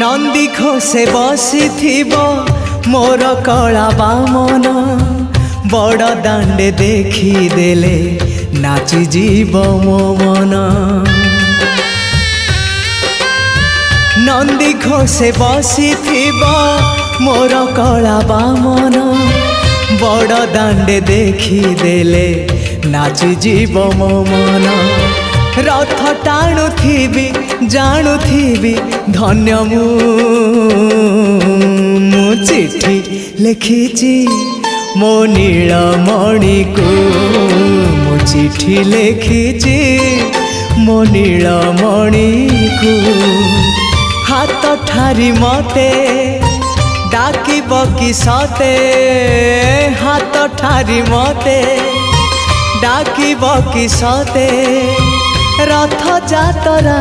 नंदी घोषे बसी मोर कला बामन बड़ दांडे देखी देले नाची जीव मो मन। नंदी घोषे बसी मोर कला बामन बड़ दांडे देखी देले नाची जीव मो मन। रथ टाणुथिबी जाणुथिबी धन्य मु चिठी लिखिची मो नीलमणि को मु चिठी लिखिची मो नीलमणि को। हाथ ठारी मते डाकिब कि सते हाथ ठारी मते डाकिब कि सते रथ जातरा।